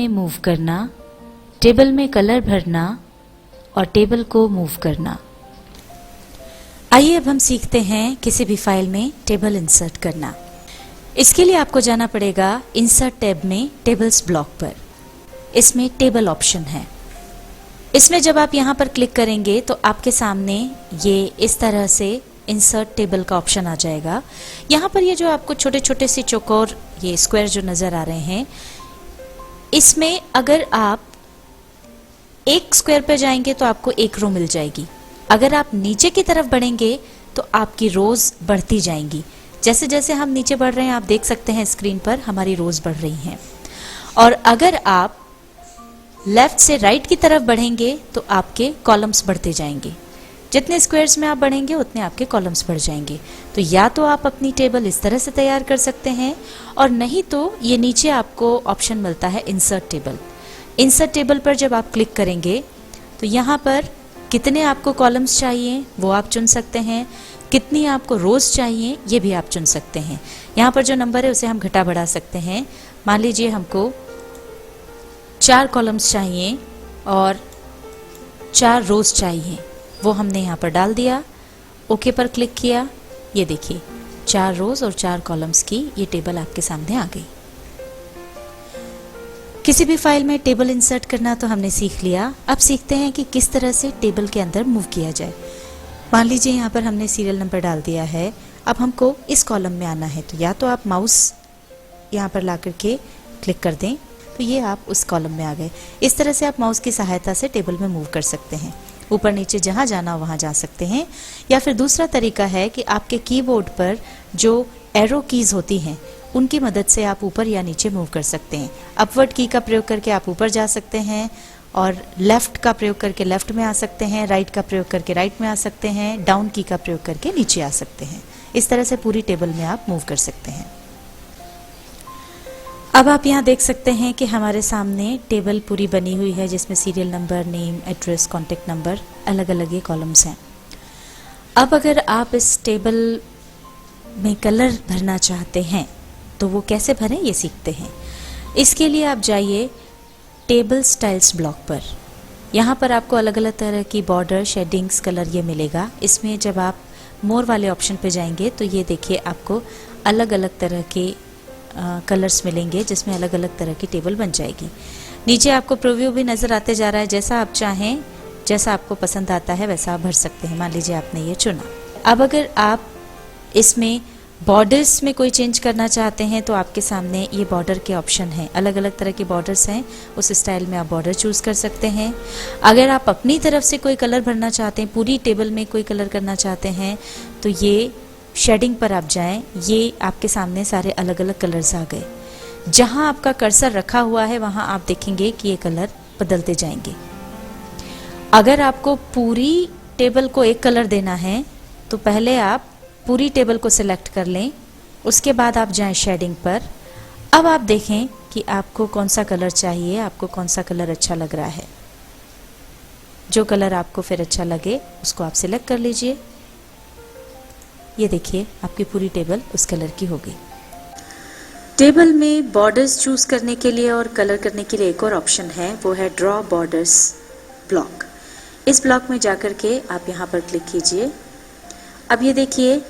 में मूव करना, टेबल में कलर भरना और टेबल को मूव करना। आइए अब हम सीखते हैं किसी भी फाइल में टेबल इंसर्ट करना। इसके लिए आपको जाना पड़ेगा इंसर्ट टैब में टेबल्स ब्लॉक पर। इसमें टेबल ऑप्शन है। इसमें जब आप यहाँ पर क्लिक करेंगे तो आपके सामने ये इस तरह से इंसर्ट टेबल का ऑप्शन आ जाएगा। यहाँ पर ये जो आपको छोटे छोटे से चौकोर ये स्क्वायर जो नजर आ रहे हैं, इसमें अगर आप एक स्क्वायर पर जाएंगे तो आपको एक रो मिल जाएगी। अगर आप नीचे की तरफ बढ़ेंगे तो आपकी रोज बढ़ती जाएंगी। जैसे जैसे हम नीचे बढ़ रहे हैं आप देख सकते हैं स्क्रीन पर हमारी रोज बढ़ रही हैं। और अगर आप लेफ्ट से राइट की तरफ बढ़ेंगे तो आपके कॉलम्स बढ़ते जाएंगे। जितने स्क्वायर्स में आप बढ़ेंगे उतने आपके कॉलम्स बढ़ जाएंगे। तो या तो आप अपनी टेबल इस तरह से तैयार कर सकते हैं और नहीं तो ये नीचे आपको ऑप्शन मिलता है इंसर्ट टेबल। इंसर्ट टेबल पर जब आप क्लिक करेंगे तो यहाँ पर कितने आपको कॉलम्स चाहिए वो आप चुन सकते हैं, कितनी आपको रोज चाहिए ये भी आप चुन सकते हैं। यहाँ पर जो नंबर है उसे हम घटा बढ़ा सकते हैं। मान लीजिए हमको 4 कॉलम्स चाहिए और 4 रोज चाहिए, वो हमने यहाँ पर डाल दिया। ओके पर क्लिक किया। ये देखिए 4 रोज और 4 कॉलम्स की ये टेबल आपके सामने आ गई। किसी भी फाइल में टेबल इंसर्ट करना तो हमने सीख लिया। अब सीखते हैं कि किस तरह से टेबल के अंदर मूव किया जाए। मान लीजिए यहाँ पर हमने सीरियल नंबर डाल दिया है। अब हमको इस कॉलम में आना है तो या तो आप माउस यहाँ पर ला करके क्लिक कर दें तो ये आप उस कॉलम में आ गए। इस तरह से आप माउस की सहायता से टेबल में मूव कर सकते हैं। ऊपर नीचे जहाँ जाना वहाँ जा सकते हैं। या फिर दूसरा तरीका है कि आपके कीबोर्ड पर जो एरो कीज होती हैं उनकी मदद से आप ऊपर या नीचे मूव कर सकते हैं। अपवर्ड की का प्रयोग करके आप ऊपर जा सकते हैं और लेफ्ट का प्रयोग करके लेफ्ट में आ सकते हैं, राइट का प्रयोग करके राइट में आ सकते हैं, डाउन की का प्रयोग करके नीचे आ सकते हैं। इस तरह से पूरी टेबल में आप मूव कर सकते हैं। अब आप यहाँ देख सकते हैं कि हमारे सामने टेबल पूरी बनी हुई है जिसमें serial number, name, address, contact number अलग अलग ये कॉलम्स हैं। अब अगर आप इस टेबल में कलर भरना चाहते हैं तो वो कैसे भरें ये सीखते हैं। इसके लिए आप जाइए टेबल स्टाइल्स ब्लॉक पर। यहाँ पर आपको अलग अलग तरह की बॉर्डर, शेडिंग्स, कलर ये मिलेगा। इसमें जब आप मोर वाले ऑप्शन पे जाएंगे तो ये देखिए आपको अलग अलग तरह के कलर्स मिलेंगे जिसमें अलग अलग तरह की टेबल बन जाएगी। नीचे आपको प्रीव्यू भी नज़र आते जा रहा है। जैसा आप चाहें, जैसा आपको पसंद आता है वैसा आप भर सकते हैं। मान लीजिए आपने ये चुना। अब अगर आप इसमें बॉर्डर्स में कोई चेंज करना चाहते हैं तो आपके सामने ये बॉर्डर के ऑप्शन हैं। अलग अलग तरह के बॉर्डर्स हैं, उस स्टाइल में आप बॉर्डर चूज कर सकते हैं। अगर आप अपनी तरफ से कोई कलर भरना चाहते हैं, पूरी टेबल में कोई कलर करना चाहते हैं तो ये शेडिंग पर आप जाएं। ये आपके सामने सारे अलग अलग कलर्स आ गए। जहां आपका कर्सर रखा हुआ है वहां आप देखेंगे कि ये कलर बदलते जाएंगे। अगर आपको पूरी टेबल को एक कलर देना है तो पहले आप पूरी टेबल को सिलेक्ट कर लें, उसके बाद आप जाएं शेडिंग पर। अब आप देखें कि आपको कौन सा कलर चाहिए, आपको कौन सा कलर अच्छा लग रहा है। जो कलर आपको फिर अच्छा लगे उसको आप सिलेक्ट कर लीजिए। ये देखिए आपकी पूरी टेबल उस कलर की हो गई। टेबल में बॉर्डर्स चूज करने के लिए और कलर करने के लिए एक और ऑप्शन है, वो है ड्रॉ बॉर्डर्स ब्लॉक। इस ब्लॉक में जाकर के आप यहाँ पर क्लिक कीजिए। अब ये देखिए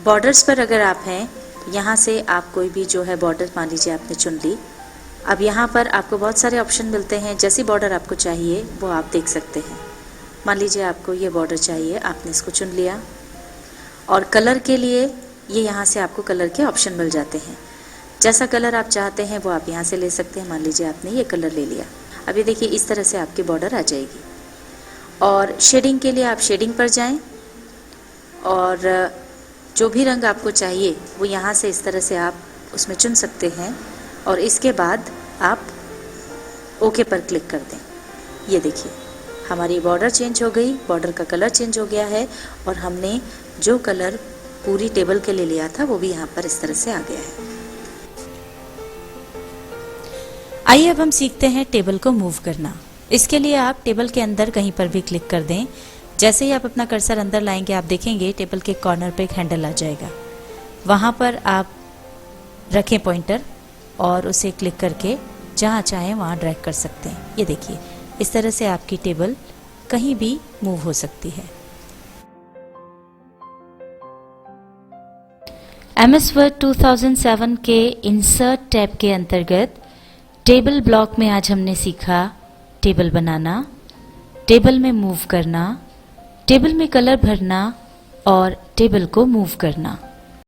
बॉर्डर्स पर अगर आप हैं, यहाँ से आप कोई भी जो है बॉर्डर मान लीजिए आपने चुन ली। अब यहाँ पर आपको बहुत सारे ऑप्शन मिलते हैं, जैसी बॉर्डर आपको चाहिए वो आप देख सकते हैं। मान लीजिए आपको ये बॉर्डर चाहिए, आपने इसको चुन लिया। और कलर के लिए ये यहाँ से आपको कलर के ऑप्शन मिल जाते हैं। जैसा कलर आप चाहते हैं वो आप यहाँ से ले सकते हैं। मान लीजिए आपने ये कलर ले लिया। अब ये देखिए इस तरह से आपकी बॉर्डर आ जाएगी। और शेडिंग के लिए आप शेडिंग पर जाएं और जो भी रंग आपको चाहिए वो यहाँ से इस तरह से आप उसमें चुन सकते हैं और इसके बाद आप ओके पर क्लिक कर दें। ये देखिए हमारी बॉर्डर चेंज हो गई, बॉर्डर का कलर चेंज हो गया है और हमने जो कलर पूरी टेबल के लिए लिया था वो भी यहाँ पर इस तरह से आ गया है। आइए अब हम सीखते हैं टेबल को मूव करना। इसके लिए आप टेबल के अंदर कहीं पर भी क्लिक कर दें। जैसे ही आप अपना कर्सर अंदर लाएंगे आप देखेंगे टेबल के कॉर्नर पे एक हैंडल आ जाएगा। वहाँ पर आप रखें पॉइंटर और उसे क्लिक करके जहाँ चाहें वहाँ ड्रैग कर सकते हैं। ये देखिए, इस तरह से आपकी टेबल कहीं भी मूव हो सकती है। MS वर्ड 2007 के इंसर्ट टैब के अंतर्गत टेबल ब्लॉक में आज हमने सीखा टेबल बनाना, टेबल में मूव करना, टेबल में कलर भरना और टेबल को मूव करना।